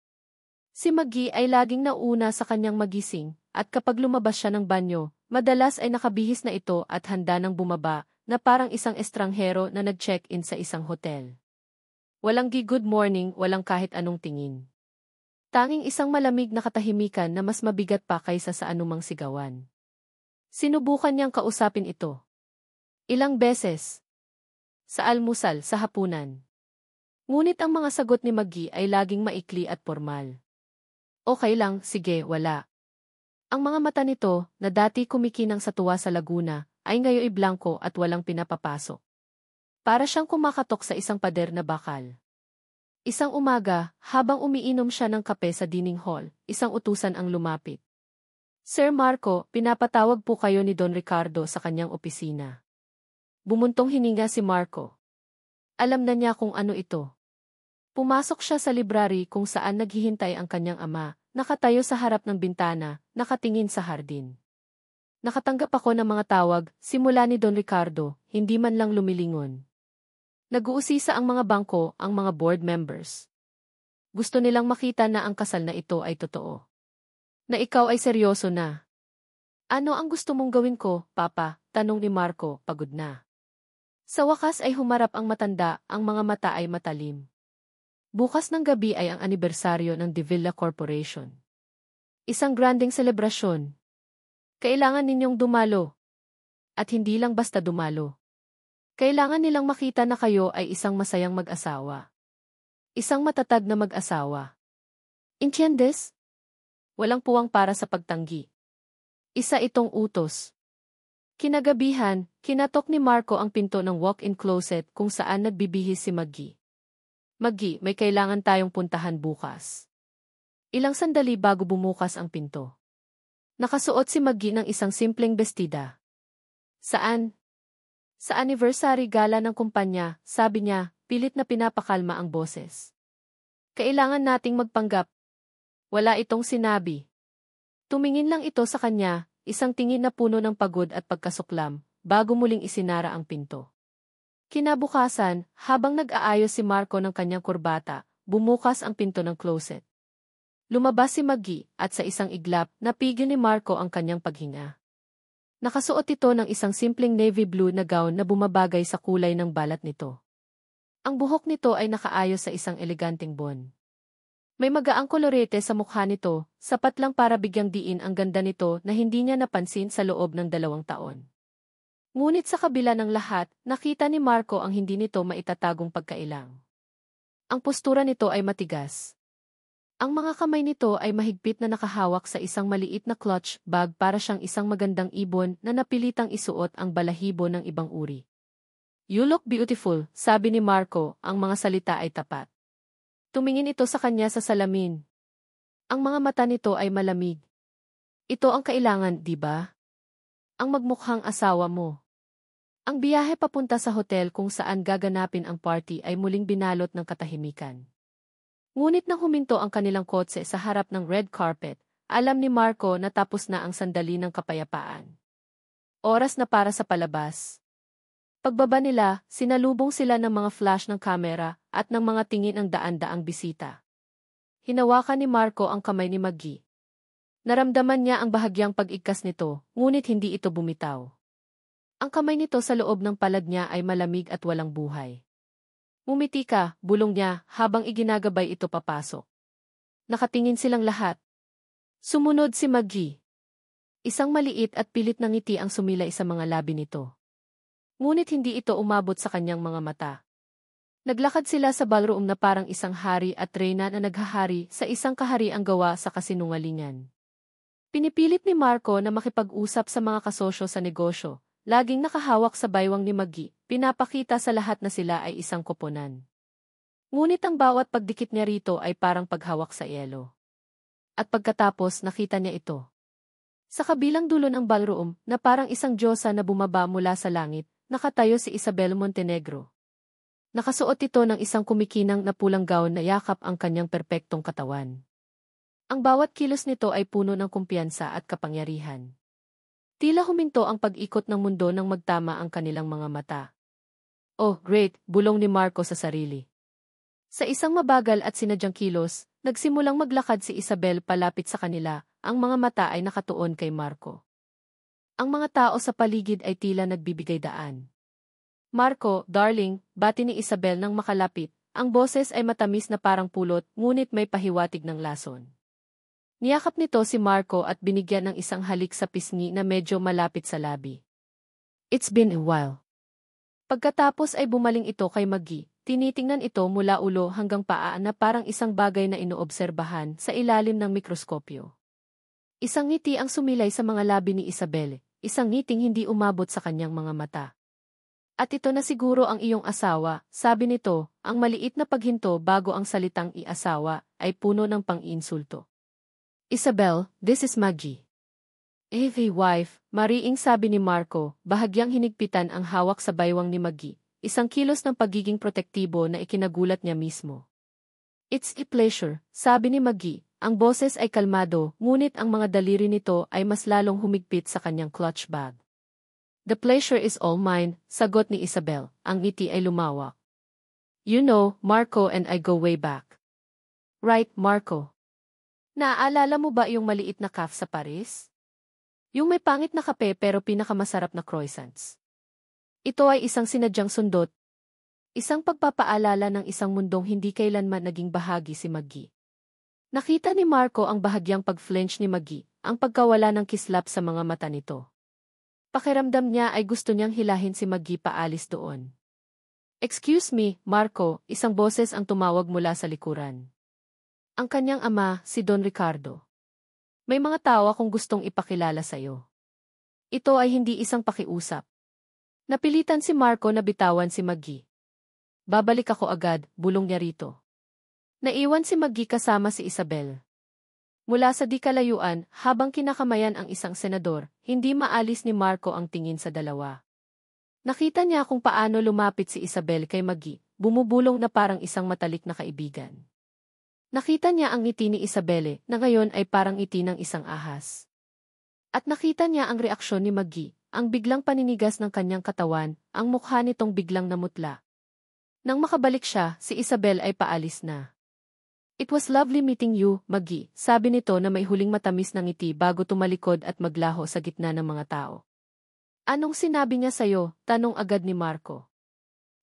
Si Maggie ay laging nauna sa kanyang magising, at kapag lumabas siya ng banyo, madalas ay nakabihis na ito at handa nang bumaba, na parang isang estranghero na nag-check-in sa isang hotel. Walang good morning, walang kahit anong tingin. Tanging isang malamig na katahimikan na mas mabigat pa kaysa sa anumang sigawan. Sinubukan niyang kausapin ito. Ilang beses. Sa almusal, sa hapunan. Ngunit ang mga sagot ni Maggie ay laging maikli at formal. Okay lang, sige, wala. Ang mga mata nito, na dati kumikinang sa tuwa sa Laguna, ay ngayoy blanko at walang pinapapasok. Para siyang kumakatok sa isang pader na bakal. Isang umaga, habang umiinom siya ng kape sa dining hall, isang utusan ang lumapit. Sir Marco, pinapatawag po kayo ni Don Ricardo sa kanyang opisina. Bumuntong hininga si Marco. Alam na niya kung ano ito. Pumasok siya sa library kung saan naghihintay ang kanyang ama, nakatayo sa harap ng bintana, nakatingin sa hardin. Nakatanggap ako ng mga tawag, simula ni Don Ricardo, hindi man lang lumilingon. Nag-uusisa ang mga bangko, ang mga board members. Gusto nilang makita na ang kasal na ito ay totoo. Na ikaw ay seryoso na. Ano ang gusto mong gawin ko, Papa? Tanong ni Marco, pagod na. Sa wakas ay humarap ang matanda, ang mga mata ay matalim. Bukas ng gabi ay ang anibersaryo ng De Villa Corporation. Isang granding selebrasyon. Kailangan ninyong dumalo. At hindi lang basta dumalo. Kailangan nilang makita na kayo ay isang masayang mag-asawa. Isang matatag na mag-asawa. Entiendes? Walang puwang para sa pagtanggi. Isa itong utos. Kinagabihan, kinatok ni Marco ang pinto ng walk-in closet kung saan nagbibihis si Maggie. Maggie, may kailangan tayong puntahan bukas. Ilang sandali bago bumukas ang pinto. Nakasuot si Maggie ng isang simpleng bestida. Saan? Sa anniversary gala ng kumpanya, sabi niya, pilit na pinapakalma ang boses. Kailangan nating magpanggap. Wala itong sinabi. Tumingin lang ito sa kanya, isang tingin na puno ng pagod at pagkasuklam, bago muling isinara ang pinto. Kinabukasan, habang nag-aayos si Marco ng kanyang kurbata, bumukas ang pinto ng closet. Lumabas si Maggie at sa isang iglap, napigil ni Marco ang kanyang paghinga. Nakasuot ito ng isang simpleng navy blue na gown na bumabagay sa kulay ng balat nito. Ang buhok nito ay nakaayos sa isang eleganteng bon. May magaang kolorete sa mukha nito, sapat lang para bigyang diin ang ganda nito na hindi niya napansin sa loob ng 2 taon. Ngunit sa kabila ng lahat, nakita ni Marco ang hindi nito maitatagong pagkailang. Ang postura nito ay matigas. Ang mga kamay nito ay mahigpit na nakahawak sa isang maliit na clutch bag para siyang isang magandang ibon na napilitang isuot ang balahibo ng ibang uri. You look beautiful, sabi ni Marco, ang mga salita ay tapat. Tumingin ito sa kanya sa salamin. Ang mga mata nito ay malamig. Ito ang kailangan, di ba? Ang magmukhang asawa mo. Ang biyahe papunta sa hotel kung saan gaganapin ang party ay muling binalot ng katahimikan. Ngunit nang huminto ang kanilang kotse sa harap ng red carpet, alam ni Marco na tapos na ang sandali ng kapayapaan. Oras na para sa palabas. Pagbaba nila, sinalubong sila ng mga flash ng kamera at ng mga tingin ng daan-daang bisita. Hinawakan ni Marco ang kamay ni Maggie. Naramdaman niya ang bahagyang pag-igkas nito, ngunit hindi ito bumitaw. Ang kamay nito sa loob ng palad niya ay malamig at walang buhay. Ngumiti ka, bulong niya, habang iginagabay ito papasok. Nakatingin silang lahat. Sumunod si Maggie. Isang maliit at pilit na ngiti ang sumilay sa mga labi nito. Ngunit hindi ito umabot sa kanyang mga mata. Naglakad sila sa ballroom na parang isang hari at reyna na naghahari sa isang kahariang gawa sa kasinungalingan. Pinipilit ni Marco na makipag-usap sa mga kasosyo sa negosyo, laging nakahawak sa baywang ni Maggie, pinapakita sa lahat na sila ay isang koponan. Ngunit ang bawat pagdikit niya rito ay parang paghawak sa yelo. At pagkatapos nakita niya ito. Sa kabilang dulo ng ballroom, na parang isang diyosa na bumaba mula sa langit, nakatayo si Isabel Montenegro. Nakasuot ito ng isang kumikinang na pulang gown na yakap ang kanyang perpektong katawan. Ang bawat kilos nito ay puno ng kumpiyansa at kapangyarihan. Tila huminto ang pag-ikot ng mundo nang magtama ang kanilang mga mata. Oh, great, bulong ni Marco sa sarili. Sa isang mabagal at sinadyang kilos, nagsimulang maglakad si Isabel palapit sa kanila, ang mga mata ay nakatuon kay Marco. Ang mga tao sa paligid ay tila nagbibigay daan. Marco, darling, bati ni Isabel nang makalapit. Ang boses ay matamis na parang pulot, ngunit may pahiwatig ng lason. Niyakap nito si Marco at binigyan ng isang halik sa pisngi na medyo malapit sa labi. It's been a while. Pagkatapos ay bumaling ito kay Maggie. Tinitingnan ito mula ulo hanggang paa na parang isang bagay na inoobserbahan sa ilalim ng mikroskopyo. Isang ngiti ang sumilay sa mga labi ni Isabel, isang ngiting hindi umabot sa kanyang mga mata. At ito na siguro ang iyong asawa, sabi nito, ang maliit na paghinto bago ang salitang i-asawa ay puno ng pang-insulto. Isabel, this is Maggie. Wife, mariing sabi ni Marco, bahagyang hinigpitan ang hawak sa baywang ni Maggie. Isang kilos ng pagiging protektibo na ikinagulat niya mismo. It's a pleasure, sabi ni Maggie. Ang boses ay kalmado, ngunit ang mga daliri nito ay mas lalong humigpit sa kanyang clutch bag. The pleasure is all mine, sagot ni Isabel. Ang ngiti ay lumawak. You know, Marco and I go way back. Right, Marco? Naaalala mo ba yung maliit na cafe sa Paris? Yung may pangit na kape pero pinakamasarap na croissants. Ito ay isang sinadyang sundot. Isang pagpapaalala ng isang mundong hindi kailanman naging bahagi si Maggie. Nakita ni Marco ang bahagyang pag-flinch ni Maggie, ang pagkawala ng kislap sa mga mata nito. Pakiramdam niya ay gusto niyang hilahin si Maggie paalis doon. Excuse me, Marco, isang boses ang tumawag mula sa likuran. Ang kanyang ama, si Don Ricardo. May mga tao akong gustong ipakilala sa iyo. Ito ay hindi isang pakiusap. Napilitan si Marco na bitawan si Maggie. Babalik ako agad, bulong niya rito. Naiwan si Maggie kasama si Isabel. Mula sa di kalayuan, habang kinakamayan ang isang senador, hindi maalis ni Marco ang tingin sa dalawa. Nakita niya kung paano lumapit si Isabel kay Maggie, bumubulong na parang isang matalik na kaibigan. Nakita niya ang ngiti ni Isabel na ngayon ay parang ngiti ng isang ahas. At nakita niya ang reaksyon ni Maggie. Ang biglang paninigas ng kanyang katawan, ang mukha nitong biglang namutla. Nang makabalik siya, si Isabel ay paalis na. It was lovely meeting you, Maggie, sabi nito na may huling matamis na ngiti bago tumalikod at maglaho sa gitna ng mga tao. Anong sinabi niya sa'yo? Tanong agad ni Marco.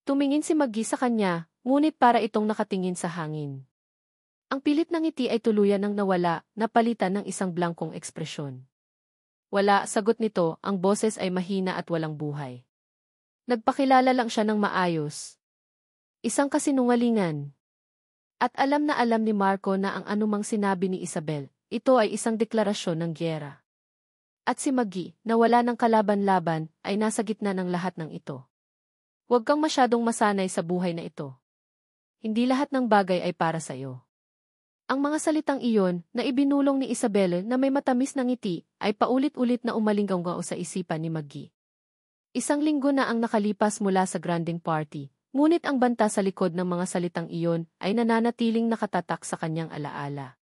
Tumingin si Maggie sa kanya, ngunit para itong nakatingin sa hangin. Ang pilit ng ngiti ay tuluyan ng nawala, napalitan ng isang blangkong ekspresyon. Wala, sagot nito, ang boses ay mahina at walang buhay. Nagpakilala lang siya ng maayos. Isang kasinungalingan. At alam na alam ni Marco na ang anumang sinabi ni Isabel, ito ay isang deklarasyon ng gyera. At si Maggie, na wala ng kalaban-laban, ay nasa gitna ng lahat ng ito. Huwag kang masyadong masanay sa buhay na ito. Hindi lahat ng bagay ay para sa iyo. Ang mga salitang iyon, na ibinulong ni Isabel na may matamis na ngiti, ay paulit-ulit na umalinggaw sa isipan ni Maggie. Isang linggo na ang nakalipas mula sa granding party, ngunit ang banta sa likod ng mga salitang iyon ay nananatiling nakatatak sa kanyang alaala.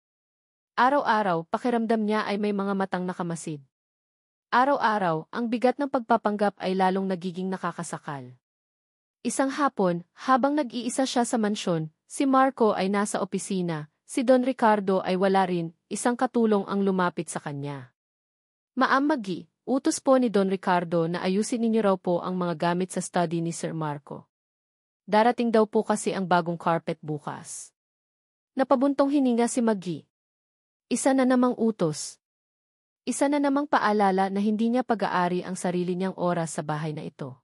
Araw-araw, pakiramdam niya ay may mga matang nakamasid. Araw-araw, ang bigat ng pagpapanggap ay lalong nagiging nakakasakal. Isang hapon, habang nag-iisa siya sa mansyon, si Marco ay nasa opisina. Si Don Ricardo ay wala rin, isang katulong ang lumapit sa kanya. Ma'am Maggie, utos po ni Don Ricardo na ayusin ninyo raw po ang mga gamit sa study ni Sir Marco. Darating daw po kasi ang bagong carpet bukas. Napabuntong hininga si Maggie. Isa na namang utos. Isa na namang paalala na hindi niya pag-aari ang sarili niyang oras sa bahay na ito.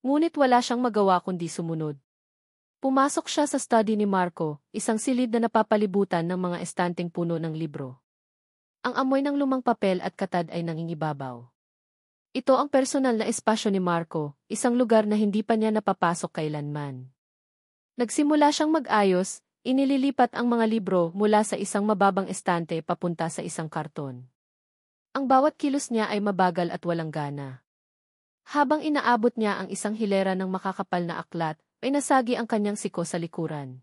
Ngunit wala siyang magawa kundi sumunod. Pumasok siya sa study ni Marco, isang silid na napapalibutan ng mga estanteng puno ng libro. Ang amoy ng lumang papel at katad ay nangingibabaw. Ito ang personal na espasyo ni Marco, isang lugar na hindi pa niya napapasok kailanman. Nagsimula siyang mag-ayos, inililipat ang mga libro mula sa isang mababang estante papunta sa isang karton. Ang bawat kilos niya ay mabagal at walang gana. Habang inaabot niya ang isang hilera ng makakapal na aklat, ay nasagi ang kanyang siko sa likuran.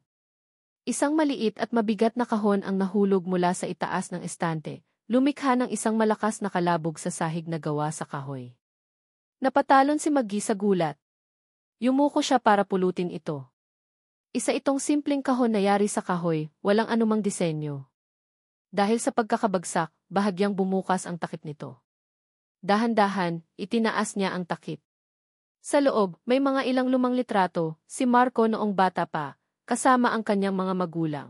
Isang maliit at mabigat na kahon ang nahulog mula sa itaas ng estante, lumikha ng isang malakas na kalabog sa sahig na gawa sa kahoy. Napatalon si Maggie sa gulat. Yumuko siya para pulutin ito. Isa itong simpleng kahon na yari sa kahoy, walang anumang disenyo. Dahil sa pagkakabagsak, bahagyang bumukas ang takip nito. Dahan-dahan, itinaas niya ang takip. Sa loob, may mga ilang lumang litrato, si Marco noong bata pa, kasama ang kanyang mga magulang.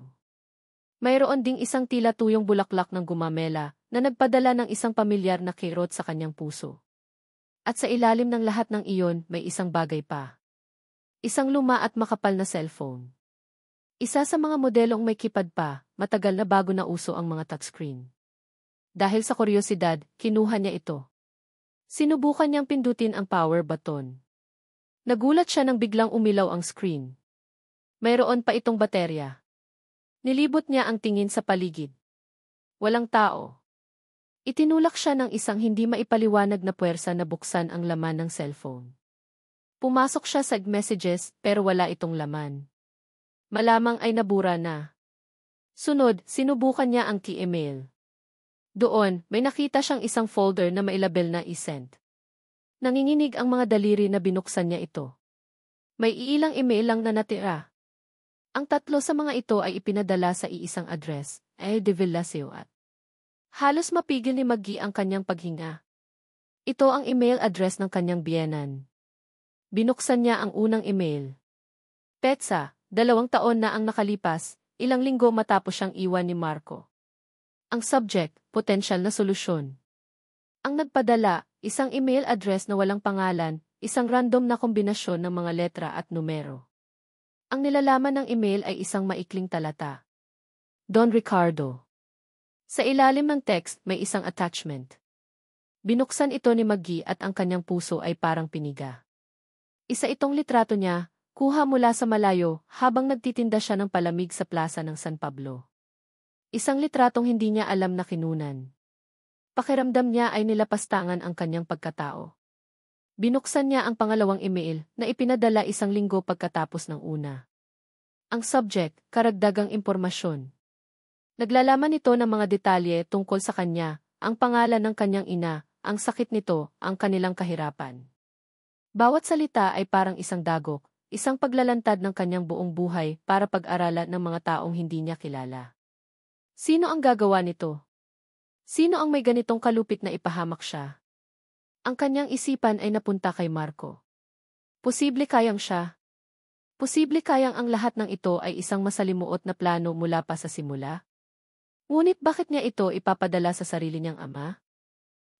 Mayroon ding isang tila tuyong bulaklak ng gumamela na nagpadala ng isang pamilyar na kirot sa kanyang puso. At sa ilalim ng lahat ng iyon, may isang bagay pa. Isang luma at makapal na cellphone. Isa sa mga modelong may keypad pa, matagal na bago na uso ang mga touchscreen. Dahil sa kuryosidad, kinuha niya ito. Sinubukan niyang pindutin ang power button. Nagulat siya nang biglang umilaw ang screen. Mayroon pa itong baterya. Nilibot niya ang tingin sa paligid. Walang tao. Itinulak siya ng isang hindi maipaliwanag na puwersa na buksan ang laman ng cellphone. Pumasok siya sa messages pero wala itong laman. Malamang ay nabura na. Sunod, sinubukan niya ang key email. Doon, may nakita siyang isang folder na mailabel na i-sent. Nanginginig ang mga daliri na binuksan niya ito. May iilang email lang na natira. Ang tatlo sa mga ito ay ipinadala sa iisang address, El de Villaseo at. Halos mapigil ni Maggie ang kanyang paghinga. Ito ang email address ng kanyang biyenan. Binuksan niya ang unang email. Petsa, 2 taon na ang nakalipas, ilang linggo matapos siyang iwan ni Marco. Ang subject, potensyal na solusyon. Ang nagpadala, isang email address na walang pangalan, isang random na kombinasyon ng mga letra at numero. Ang nilalaman ng email ay isang maikling talata. Don Ricardo. Sa ilalim ng text, may isang attachment. Binuksan ito ni Maggie at ang kanyang puso ay parang piniga. Isa itong litrato niya, kuha mula sa malayo habang nagtitinda siya ng palamig sa plaza ng San Pablo. Isang litratong hindi niya alam na kinunan. Pakiramdam niya ay nilapastangan ang kanyang pagkatao. Binuksan niya ang pangalawang email na ipinadala 1 linggo pagkatapos ng una. Ang subject, karagdagang impormasyon. Naglalaman ito ng mga detalye tungkol sa kanya, ang pangalan ng kanyang ina, ang sakit nito, ang kanilang kahirapan. Bawat salita ay parang isang dagok, isang paglalantad ng kanyang buong buhay para pag-aralan ng mga taong hindi niya kilala. Sino ang gagawa nito? Sino ang may ganitong kalupit na ipahamak siya? Ang kanyang isipan ay napunta kay Marco. Posible kayang siya. Posible kayang ang lahat ng ito ay isang masalimuot na plano mula pa sa simula? Ngunit bakit niya ito ipapadala sa sarili niyang ama?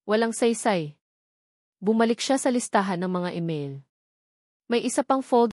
Walang saysay. Bumalik siya sa listahan ng mga email. May isa pang folder